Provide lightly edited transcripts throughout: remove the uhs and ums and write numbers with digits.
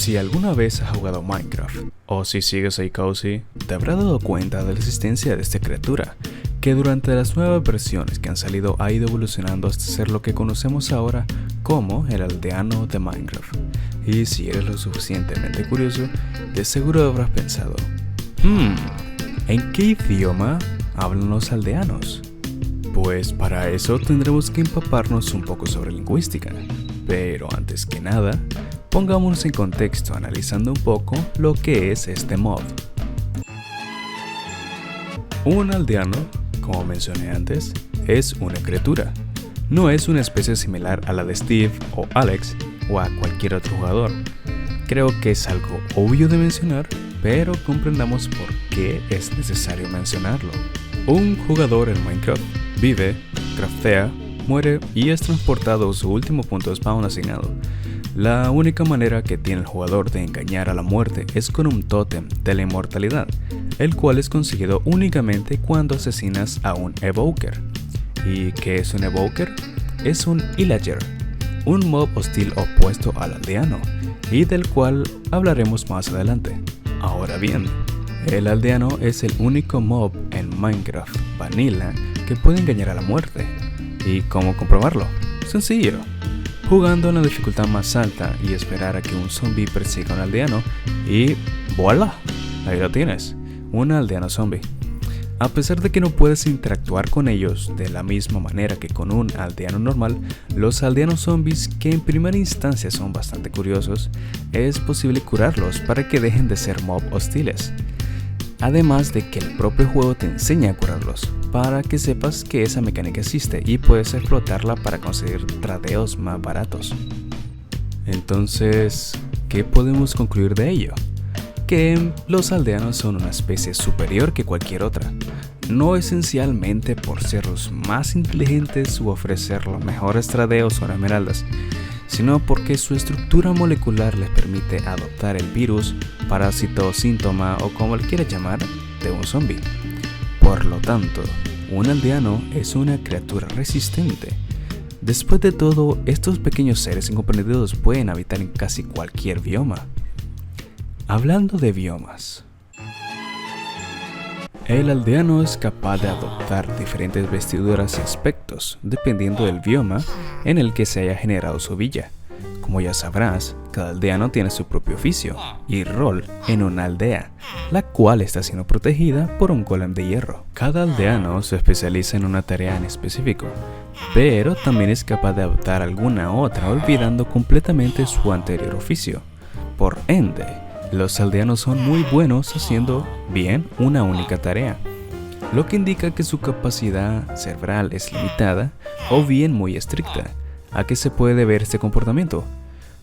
Si alguna vez has jugado Minecraft, o si sigues a Cozy, te habrás dado cuenta de la existencia de esta criatura, que durante las nuevas versiones que han salido ha ido evolucionando hasta ser lo que conocemos ahora como el aldeano de Minecraft. Y si eres lo suficientemente curioso, de seguro habrás pensado, ¿en qué idioma hablan los aldeanos? Pues para eso tendremos que empaparnos un poco sobre lingüística, pero antes que nada, pongámonos en contexto analizando un poco lo que es este mob. Un aldeano, como mencioné antes, es una criatura. No es una especie similar a la de Steve o Alex o a cualquier otro jugador. Creo que es algo obvio de mencionar, pero comprendamos por qué es necesario mencionarlo. Un jugador en Minecraft vive, craftea, muere y es transportado a su último punto de spawn asignado. La única manera que tiene el jugador de engañar a la muerte es con un tótem de la inmortalidad, el cual es conseguido únicamente cuando asesinas a un evoker. ¿Y qué es un evoker? Es un illager, un mob hostil opuesto al aldeano, y del cual hablaremos más adelante. Ahora bien, el aldeano es el único mob en Minecraft Vanilla que puede engañar a la muerte. ¿Y cómo comprobarlo? Sencillo. Jugando en la dificultad más alta y esperar a que un zombie persiga a un aldeano y ¡voilá! Ahí lo tienes, un aldeano zombie. A pesar de que no puedes interactuar con ellos de la misma manera que con un aldeano normal, los aldeanos zombies, que en primera instancia son bastante curiosos, es posible curarlos para que dejen de ser mob hostiles. Además de que el propio juego te enseña a curarlos, para que sepas que esa mecánica existe y puedes explotarla para conseguir tradeos más baratos. Entonces, ¿qué podemos concluir de ello? Que los aldeanos son una especie superior que cualquier otra, no esencialmente por ser los más inteligentes u ofrecer los mejores tradeos o esmeraldas, sino porque su estructura molecular les permite adoptar el virus, parásito, síntoma o como le quieras llamar, de un zombie. Por lo tanto, un aldeano es una criatura resistente. Después de todo, estos pequeños seres incomprendidos pueden habitar en casi cualquier bioma. Hablando de biomas, el aldeano es capaz de adoptar diferentes vestiduras y aspectos dependiendo del bioma en el que se haya generado su villa. Como ya sabrás, cada aldeano tiene su propio oficio y rol en una aldea, la cual está siendo protegida por un golem de hierro. Cada aldeano se especializa en una tarea en específico, pero también es capaz de adoptar alguna otra olvidando completamente su anterior oficio. Por ende, los aldeanos son muy buenos haciendo bien una única tarea, lo que indica que su capacidad cerebral es limitada o bien muy estricta. ¿A qué se puede deber este comportamiento?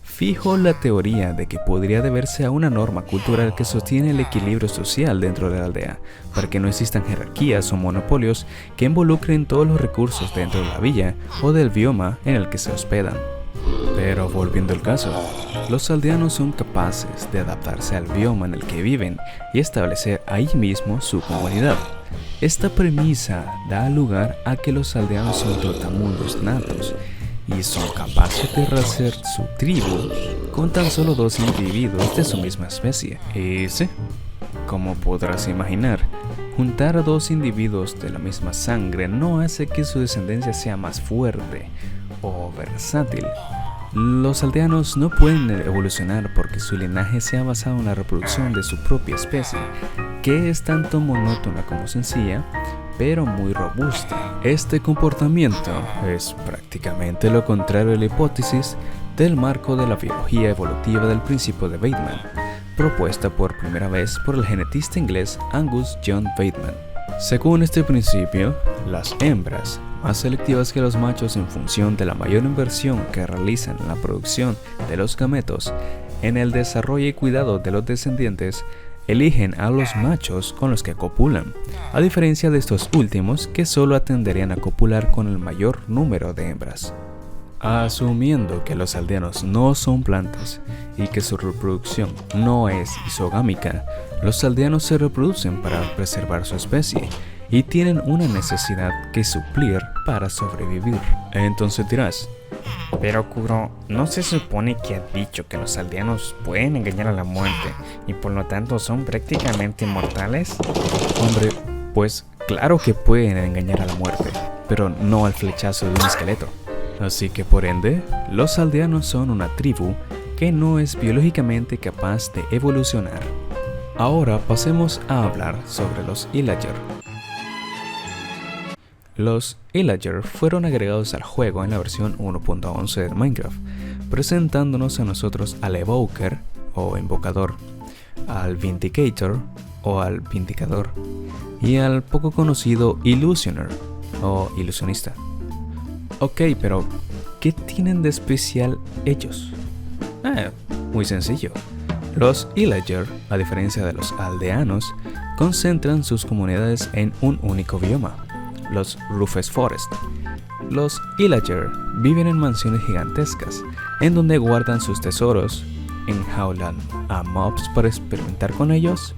Fijo la teoría de que podría deberse a una norma cultural que sostiene el equilibrio social dentro de la aldea, para que no existan jerarquías o monopolios que involucren todos los recursos dentro de la villa o del bioma en el que se hospedan. Pero volviendo al caso, los aldeanos son capaces de adaptarse al bioma en el que viven y establecer ahí mismo su comunidad. Esta premisa da lugar a que los aldeanos son trotamundos natos y son capaces de rehacer su tribu con tan solo 2 individuos de su misma especie. Y sí, como podrás imaginar, juntar a 2 individuos de la misma sangre no hace que su descendencia sea más fuerte o versátil. Los aldeanos no pueden evolucionar porque su linaje se ha basado en la reproducción de su propia especie, que es tanto monótona como sencilla, pero muy robusta. Este comportamiento es prácticamente lo contrario de la hipótesis del marco de la biología evolutiva del principio de Bateman, propuesta por primera vez por el genetista inglés Angus John Bateman. Según este principio, las hembras, más selectivas que los machos en función de la mayor inversión que realizan en la producción de los gametos, en el desarrollo y cuidado de los descendientes, eligen a los machos con los que copulan, a diferencia de estos últimos que solo atenderían a copular con el mayor número de hembras. Asumiendo que los aldeanos no son plantas y que su reproducción no es isogámica, los aldeanos se reproducen para preservar su especie y tienen una necesidad que suplir para sobrevivir. Entonces dirás, Pero Kuro, ¿no se supone que ha dicho que los aldeanos pueden engañar a la muerte y por lo tanto son prácticamente inmortales? Hombre, pues claro que pueden engañar a la muerte, pero no al flechazo de un esqueleto. Así que por ende, los aldeanos son una tribu que no es biológicamente capaz de evolucionar. Ahora pasemos a hablar sobre los Illager. Los Illager fueron agregados al juego en la versión 1.11 de Minecraft, presentándonos a nosotros al Evoker o Invocador, al Vindicator o al Vindicador y al poco conocido Illusioner o Ilusionista. Ok, pero ¿qué tienen de especial ellos? Muy sencillo. Los Illager, a diferencia de los aldeanos, concentran sus comunidades en un único bioma, los Rufus Forest. Los Illager viven en mansiones gigantescas, en donde guardan sus tesoros, enjaulan a mobs para experimentar con ellos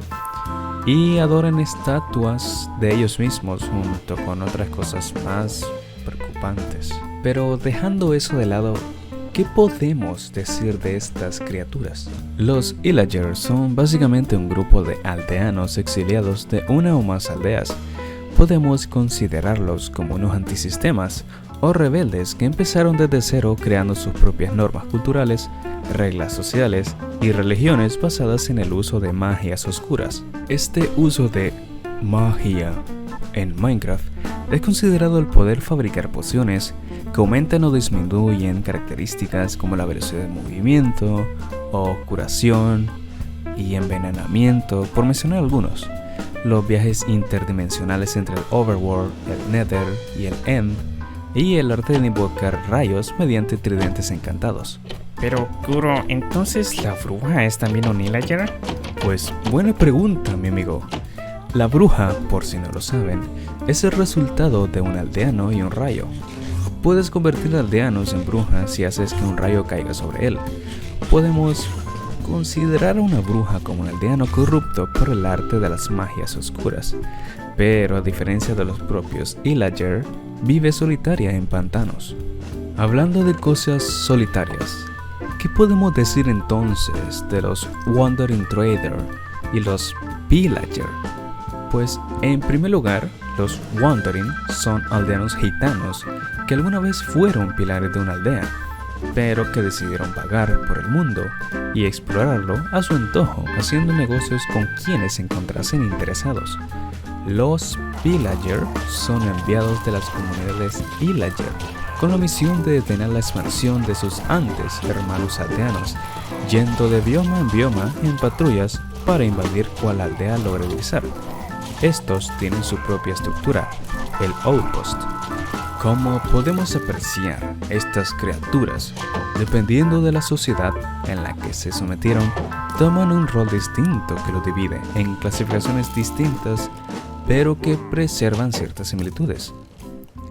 y adoran estatuas de ellos mismos junto con otras cosas más preocupantes. Pero dejando eso de lado, ¿qué podemos decir de estas criaturas? Los Illager son básicamente un grupo de aldeanos exiliados de una o más aldeas. Podemos considerarlos como unos antisistemas o rebeldes que empezaron desde cero creando sus propias normas culturales, reglas sociales y religiones basadas en el uso de magias oscuras. Este uso de magia en Minecraft es considerado el poder fabricar pociones que aumentan o disminuyen características como la velocidad de movimiento o curación y envenenamiento, por mencionar algunos. Los viajes interdimensionales entre el Overworld, el Nether y el End, y el arte de invocar rayos mediante tridentes encantados. Pero Kuro, ¿entonces la bruja es también un Illager? Pues buena pregunta, mi amigo. La bruja, por si no lo saben, es el resultado de un aldeano y un rayo. Puedes convertir aldeanos en brujas si haces que un rayo caiga sobre él. Podemos considerar a una bruja como un aldeano corrupto por el arte de las magias oscuras, pero a diferencia de los propios Illager, vive solitaria en pantanos. Hablando de cosas solitarias, ¿qué podemos decir entonces de los Wandering Trader y los Pillager? Pues en primer lugar, los Wandering son aldeanos gitanos que alguna vez fueron pilares de una aldea, pero que decidieron vagar por el mundo y explorarlo a su antojo, haciendo negocios con quienes se encontrasen interesados. Los Pillager son enviados de las comunidades Illager con la misión de detener la expansión de sus antes hermanos aldeanos, yendo de bioma en bioma en patrullas para invadir cual aldea logre divisar. Estos tienen su propia estructura, el Outpost. Como podemos apreciar, estas criaturas, dependiendo de la sociedad en la que se sometieron, toman un rol distinto que los divide en clasificaciones distintas, pero que preservan ciertas similitudes.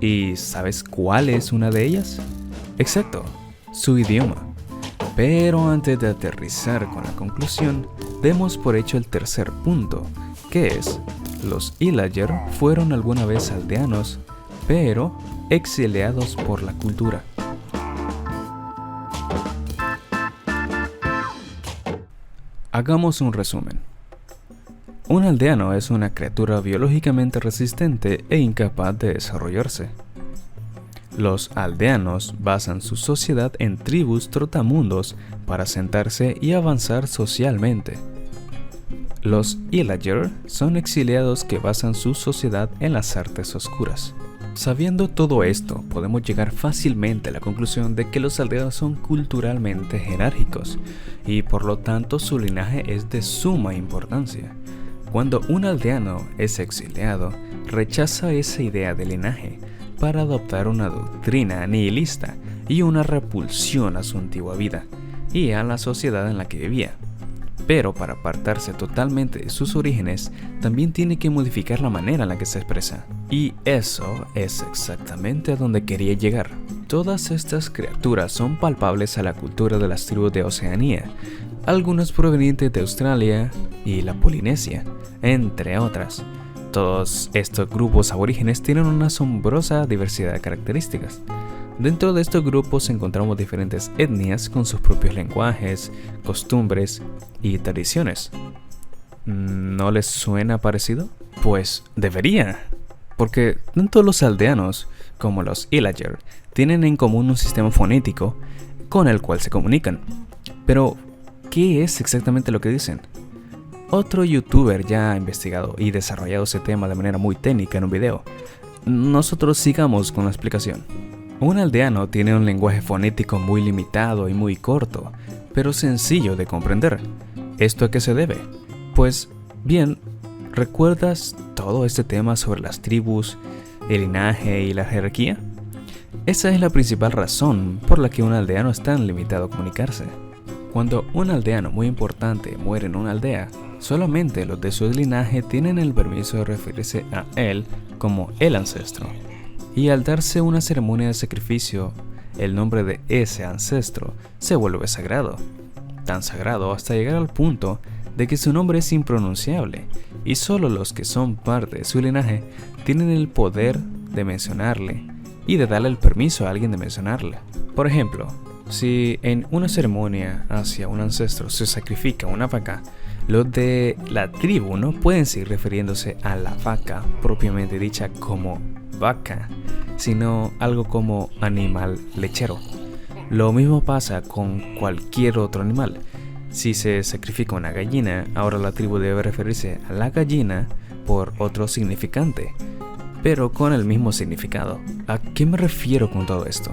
¿Y sabes cuál es una de ellas? Exacto, su idioma. Pero antes de aterrizar con la conclusión, demos por hecho el tercer punto, que es: los Illager fueron alguna vez aldeanos, pero exiliados por la cultura. Hagamos un resumen. Un aldeano es una criatura biológicamente resistente e incapaz de desarrollarse. Los aldeanos basan su sociedad en tribus trotamundos para asentarse y avanzar socialmente. Los Illager son exiliados que basan su sociedad en las artes oscuras. Sabiendo todo esto, podemos llegar fácilmente a la conclusión de que los aldeanos son culturalmente jerárquicos y por lo tanto su linaje es de suma importancia. Cuando un aldeano es exiliado, rechaza esa idea de linaje para adoptar una doctrina nihilista y una repulsión a su antigua vida y a la sociedad en la que vivía. Pero para apartarse totalmente de sus orígenes, también tiene que modificar la manera en la que se expresa. Y eso es exactamente a donde quería llegar. Todas estas criaturas son palpables a la cultura de las tribus de Oceanía, algunas provenientes de Australia y la Polinesia, entre otras. Todos estos grupos aborígenes tienen una asombrosa diversidad de características. Dentro de estos grupos encontramos diferentes etnias con sus propios lenguajes, costumbres y tradiciones. ¿No les suena parecido? Pues debería, porque tanto los aldeanos como los Illager tienen en común un sistema fonético con el cual se comunican. Pero, ¿qué es exactamente lo que dicen? Otro youtuber ya ha investigado y desarrollado ese tema de manera muy técnica en un video. Nosotros sigamos con la explicación. Un aldeano tiene un lenguaje fonético muy limitado y muy corto, pero sencillo de comprender. ¿Esto a qué se debe? Pues bien, ¿recuerdas todo este tema sobre las tribus, el linaje y la jerarquía? Esa es la principal razón por la que un aldeano es tan limitado a comunicarse. Cuando un aldeano muy importante muere en una aldea, solamente los de su linaje tienen el permiso de referirse a él como el ancestro. Y al darse una ceremonia de sacrificio, el nombre de ese ancestro se vuelve sagrado. Tan sagrado hasta llegar al punto de que su nombre es impronunciable, y solo los que son parte de su linaje tienen el poder de mencionarle y de darle el permiso a alguien de mencionarle. Por ejemplo, si en una ceremonia hacia un ancestro se sacrifica una vaca, los de la tribu no pueden seguir refiriéndose a la vaca propiamente dicha como vaca, sino algo como animal lechero. Lo mismo pasa con cualquier otro animal. Si se sacrifica una gallina, ahora la tribu debe referirse a la gallina por otro significante, pero con el mismo significado. ¿A qué me refiero con todo esto?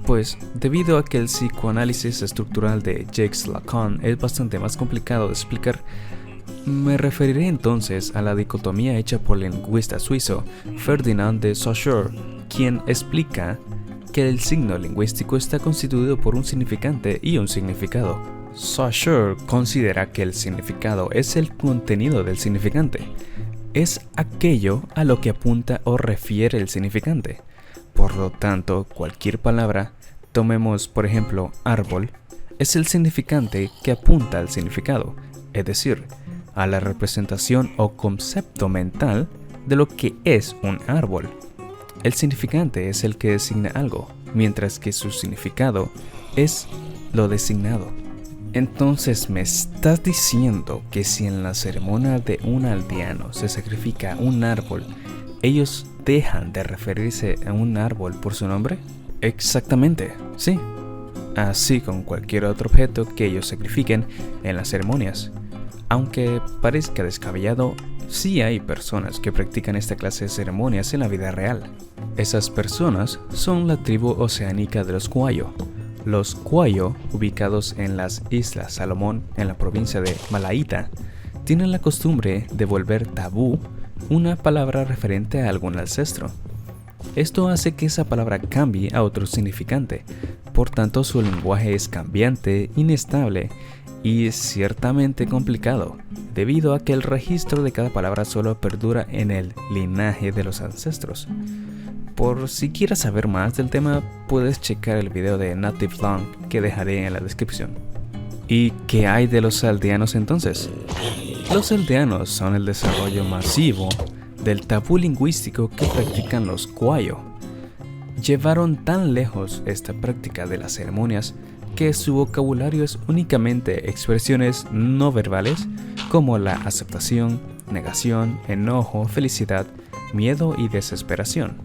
Pues debido a que el psicoanálisis estructural de Jacques Lacan es bastante más complicado de explicar, me referiré entonces a la dicotomía hecha por el lingüista suizo Ferdinand de Saussure, quien explica que el signo lingüístico está constituido por un significante y un significado. Saussure considera que el significado es el contenido del significante, es aquello a lo que apunta o refiere el significante. Por lo tanto, cualquier palabra, tomemos por ejemplo árbol, es el significante que apunta al significado, es decir, a la representación o concepto mental de lo que es un árbol. El significante es el que designa algo, mientras que su significado es lo designado. Entonces, ¿me estás diciendo que si en la ceremonia de un aldeano se sacrifica un árbol, ellos dejan de referirse a un árbol por su nombre? Exactamente, sí. Así con cualquier otro objeto que ellos sacrifiquen en las ceremonias. Aunque parezca descabellado, sí hay personas que practican esta clase de ceremonias en la vida real. Esas personas son la tribu oceánica de los Quayo. Los Quayo, ubicados en las Islas Salomón en la provincia de Malaita, tienen la costumbre de volver tabú una palabra referente a algún ancestro. Esto hace que esa palabra cambie a otro significante, por tanto su lenguaje es cambiante, inestable y ciertamente complicado, debido a que el registro de cada palabra solo perdura en el linaje de los ancestros. Por si quieres saber más del tema, puedes checar el video de Native Tongue que dejaré en la descripción. ¿Y qué hay de los aldeanos entonces? Los aldeanos son el desarrollo masivo del tabú lingüístico que practican los Quayo. Llevaron tan lejos esta práctica de las ceremonias que su vocabulario es únicamente expresiones no verbales como la aceptación, negación, enojo, felicidad, miedo y desesperación.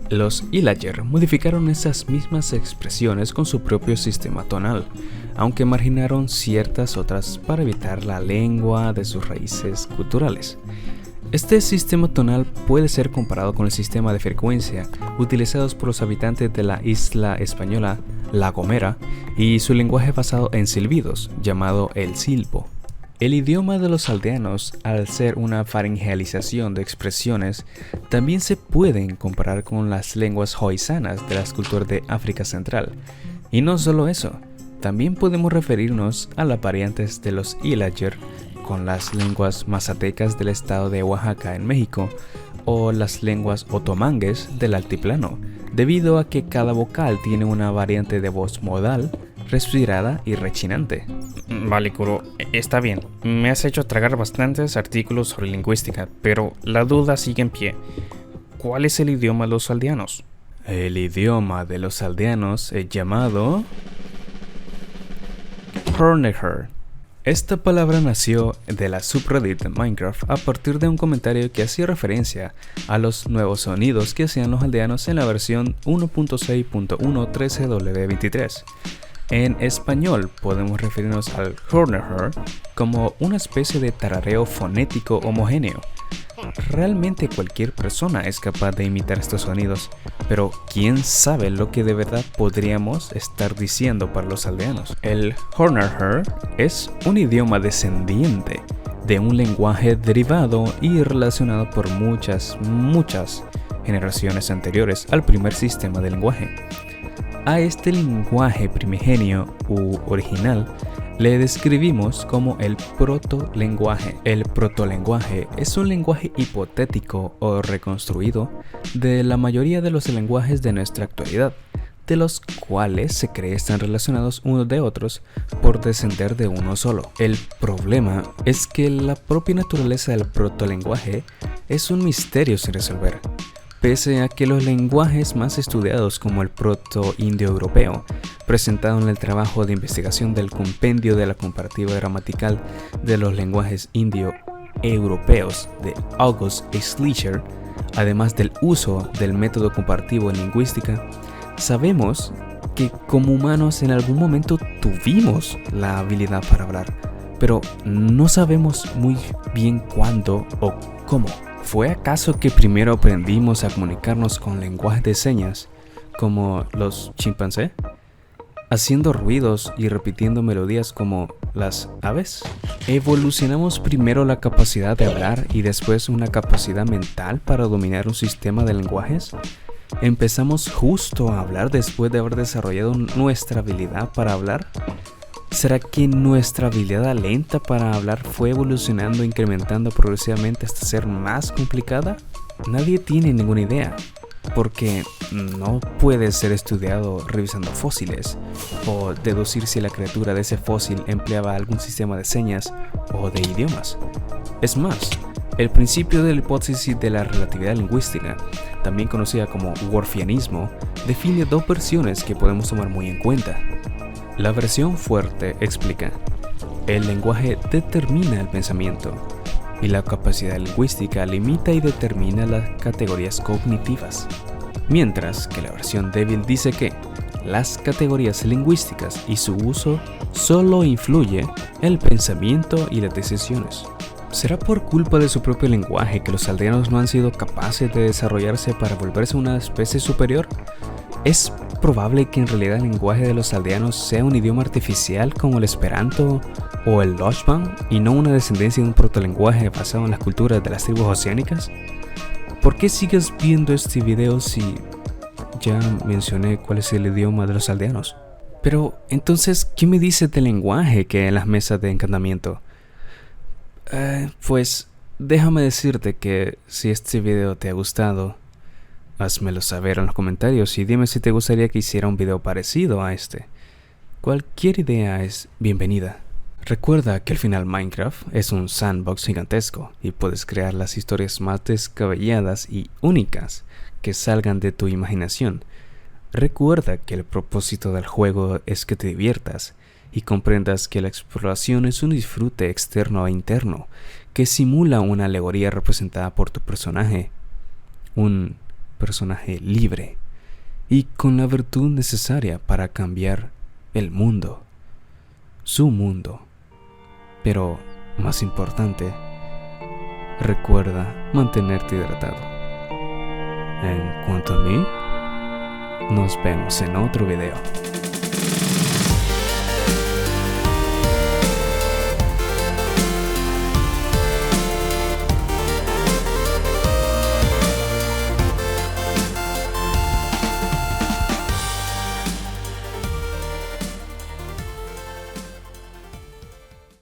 Los Illager modificaron esas mismas expresiones con su propio sistema tonal, aunque marginaron ciertas otras para evitar la lengua de sus raíces culturales. Este sistema tonal puede ser comparado con el sistema de frecuencia utilizados por los habitantes de la isla española La Gomera y su lenguaje basado en silbidos, llamado el silbo. El idioma de los aldeanos, al ser una faringealización de expresiones, también se pueden comparar con las lenguas hoisanas de las culturas de África Central. Y no solo eso, también podemos referirnos a las variantes de los Illager con las lenguas mazatecas del estado de Oaxaca en México o las lenguas otomangues del altiplano, debido a que cada vocal tiene una variante de voz modal, respirada y rechinante. Vale, Kuro, está bien. Me has hecho tragar bastantes artículos sobre lingüística, pero la duda sigue en pie. ¿Cuál es el idioma de los aldeanos? El idioma de los aldeanos es llamado Horneher. Esta palabra nació de la subreddit de Minecraft a partir de un comentario que hacía referencia a los nuevos sonidos que hacían los aldeanos en la versión 1.6.1.13W23. En español podemos referirnos al Horneher como una especie de tarareo fonético homogéneo. Realmente cualquier persona es capaz de imitar estos sonidos, pero ¿quién sabe lo que de verdad podríamos estar diciendo para los aldeanos? El Horneher es un idioma descendiente de un lenguaje derivado y relacionado por muchas generaciones anteriores al primer sistema de lenguaje. A este lenguaje primigenio u original le describimos como el protolenguaje. El protolenguaje es un lenguaje hipotético o reconstruido de la mayoría de los lenguajes de nuestra actualidad, de los cuales se cree están relacionados unos de otros por descender de uno solo. El problema es que la propia naturaleza del protolenguaje es un misterio sin resolver. Pese a que los lenguajes más estudiados como el proto-indoeuropeo, presentado en el trabajo de investigación del Compendio de la Comparativa Gramatical de los Lenguajes Indoeuropeos de August Schleicher, además del uso del método comparativo en lingüística, sabemos que como humanos en algún momento tuvimos la habilidad para hablar, pero no sabemos muy bien cuándo o cómo. ¿Fue acaso que primero aprendimos a comunicarnos con lenguaje de señas, como los chimpancés? ¿Haciendo ruidos y repitiendo melodías como las aves? ¿Evolucionamos primero la capacidad de hablar y después una capacidad mental para dominar un sistema de lenguajes? ¿Empezamos justo a hablar después de haber desarrollado nuestra habilidad para hablar? ¿Será que nuestra habilidad lenta para hablar fue evolucionando e incrementando progresivamente hasta ser más complicada? Nadie tiene ninguna idea, porque no puede ser estudiado revisando fósiles o deducir si la criatura de ese fósil empleaba algún sistema de señas o de idiomas. Es más, el principio de la hipótesis de la relatividad lingüística, también conocida como Worfianismo, define dos versiones que podemos tomar muy en cuenta. La versión fuerte explica: el lenguaje determina el pensamiento y la capacidad lingüística limita y determina las categorías cognitivas. Mientras que la versión débil dice que las categorías lingüísticas y su uso solo influye en el pensamiento y las decisiones. ¿Será por culpa de su propio lenguaje que los aldeanos no han sido capaces de desarrollarse para volverse una especie superior? ¿Es probable que en realidad el lenguaje de los aldeanos sea un idioma artificial como el Esperanto o el Lochban y no una descendencia de un protolenguaje basado en las culturas de las tribus oceánicas? ¿Por qué sigues viendo este video si ya mencioné cuál es el idioma de los aldeanos? Pero entonces, ¿qué me dices del lenguaje que hay en las mesas de encantamiento? Pues déjame decirte que si este video te ha gustado, házmelo saber en los comentarios y dime si te gustaría que hiciera un video parecido a este. Cualquier idea es bienvenida. Recuerda que al final Minecraft es un sandbox gigantesco y puedes crear las historias más descabelladas y únicas que salgan de tu imaginación. Recuerda que el propósito del juego es que te diviertas y comprendas que la exploración es un disfrute externo e interno que simula una alegoría representada por tu personaje. Un personaje libre y con la virtud necesaria para cambiar el mundo, su mundo. Pero más importante, recuerda mantenerte hidratado. En cuanto a mí, nos vemos en otro video.